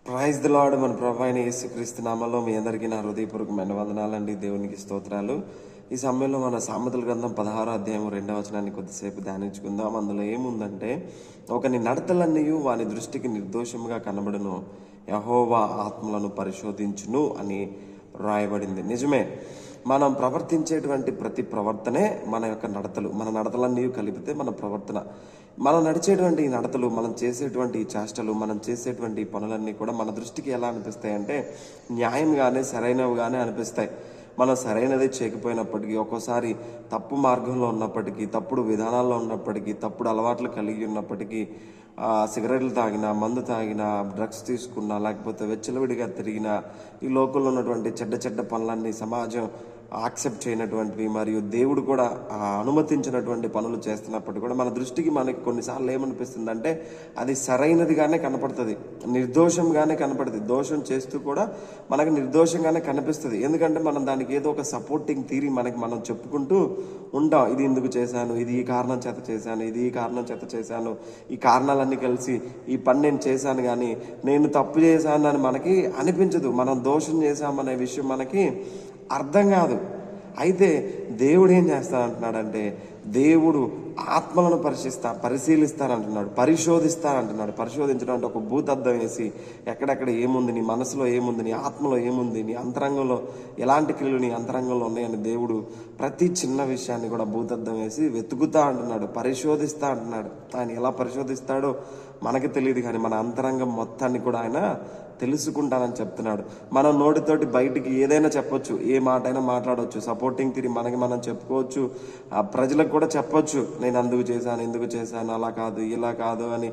Praise the lord. మన ప్రభు అయిన యేసుక్రీస్తు నామములో మీ అందరికీ నా హృదయపూర్వకమైన వందనాలండి. దేవునికి స్తోత్రాలు. ఈ సమయంలో మన సామెతల గ్రంథం 16వ అధ్యాయం 2వ వచనాన్ని కొద్దిసేపు ధ్యానించుకుందాం. అందులో ఏముందంటే, ఒకని నడతలన్నీ వాని దృష్టికి నిర్దోషముగా కనబడును, యెహోవా ఆత్మలను పరిశోధించును అని రాయబడింది. నిజమే, మనం ప్రవర్తించేటువంటి ప్రతి ప్రవర్తనే మన యొక్క నడతలు. మన నడతలన్నీ కలిపితే మన ప్రవర్తన, మనం నడిచేటువంటి ఈ నడతలు, మనం చేసేటువంటి ఈ చేష్టలు, మనం చేసేటువంటి ఈ పనులన్నీ కూడా మన దృష్టికి ఎలా అనిపిస్తాయి అంటే న్యాయంగానే సరైనవిగానే అనిపిస్తాయి. మనం సరైనది చేయకపోయినప్పటికీ, ఒక్కోసారి తప్పు మార్గంలో ఉన్నప్పటికీ, తప్పుడు విధానాల్లో ఉన్నప్పటికీ, తప్పుడు అలవాట్లు కలిగి ఉన్నప్పటికీ, సిగరెట్లు తాగినా, మందు తాగినా, డ్రగ్స్ తీసుకున్నా, లేకపోతే వెచ్చలవిడిగా తిరిగినా, ఈ లోకంలో ఉన్నటువంటి చెడ్డ చెడ్డ పనులన్నీ సమాజం యాక్సెప్ట్ చేయనటువంటివి మరియు దేవుడు కూడా అనుమతించినటువంటి పనులు చేస్తున్నప్పటికీ కూడా మన దృష్టికి మనకి కొన్నిసార్లు ఏమనిపిస్తుంది అంటే అది సరైనదిగానే కనపడుతుంది, నిర్దోషంగానే కనపడుతుంది. దోషం చేస్తూ కూడా మనకు నిర్దోషంగానే కనిపిస్తుంది. ఎందుకంటే మనం దానికి ఏదో ఒక సపోర్టింగ్ థియరీ మనకి మనం చెప్పుకుంటూ ఉంటాం. ఇది ఎందుకు చేశాను, ఇది ఈ కారణం చేత చేశాను, ఇది ఈ కారణం చేత చేశాను, ఈ కారణాలన్నీ కలిసి ఈ పని నేను చేశాను, కానీ నేను తప్పు చేశాను అని మనకి అనిపించదు. మనం దోషం చేశామనే విషయం మనకి అర్థం కాదు. అయితే దేవుడు ఏం చేస్తానంటున్నాడంటే, దేవుడు ఆత్మలను పరిశీలిస్తానంటున్నాడు, పరిశోధిస్తానంటున్నాడు. పరిశోధించడం అంటే ఒక భూతద్దం వేసి ఎక్కడెక్కడ ఏముంది, నీ మనసులో ఏముంది, నీ ఆత్మలో ఏముంది, నీ అంతరంగంలో ఎలాంటి క్రియలు నీ అంతరంగంలో ఉన్నాయని దేవుడు ప్రతి చిన్న విషయాన్ని కూడా భూతద్దం వేసి వెతుకుతా అంటున్నాడు, పరిశోధిస్తా అంటున్నాడు. ఆయన ఎలా పరిశోధిస్తాడో మనకి తెలియదు, కానీ మన అంతరంగం మొత్తాన్ని కూడా ఆయన తెలుసుకుంటానని చెప్తున్నాడు. మనం నోటితోటి బయటికి ఏదైనా చెప్పొచ్చు, ఏ మాట అయినా మాట్లాడవచ్చు, సపోర్టింగ్ తిరిగి మనకి మనం చెప్పుకోవచ్చు, ప్రజలకు కూడా చెప్పొచ్చు, నేను అందుకు చేశాను, ఎందుకు చేశాను, అలా కాదు, ఇలా కాదు అని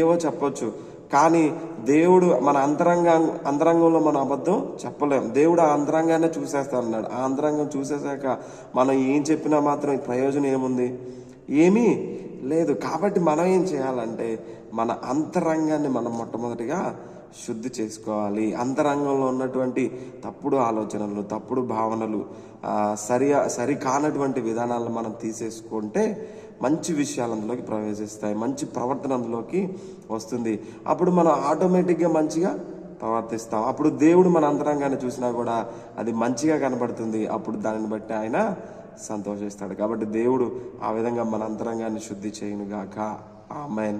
ఏవో చెప్పొచ్చు. కానీ దేవుడు మన అంతరంగంలో మన అబద్ధం చెప్పలేం. దేవుడు ఆ అంతరంగానే చూసేస్తా అన్నాడు. ఆ అంతరంగం చూసేసాక మనం ఏం చెప్పినా మాత్రం ప్రయోజనం ఏముంది? ఏమీ లేదు. కాబట్టి మనం ఏం చేయాలంటే మన అంతరంగాన్ని మనం మొట్టమొదటిగా శుద్ధి చేసుకోవాలి. అంతరంగంలో ఉన్నటువంటి తప్పుడు ఆలోచనలు, తప్పుడు భావనలు, సరికానటువంటి విధానాలను మనం తీసేసుకుంటే మంచి విషయాలు అందులోకి ప్రవేశిస్తాయి, మంచి ప్రవర్తన అందులోకి వస్తుంది. అప్పుడు మనం ఆటోమేటిక్గా మంచిగా ప్రవర్తిస్తాం. అప్పుడు దేవుడు మన అంతరంగాన్ని చూసినా కూడా అది మంచిగా కనబడుతుంది. అప్పుడు దానిని బట్టి ఆయన సంతోషిస్తాడు. కాబట్టి దేవుడు ఆ విధంగా మన అంతరంగాన్ని శుద్ధి చేయునుగాక. ఆమేన్.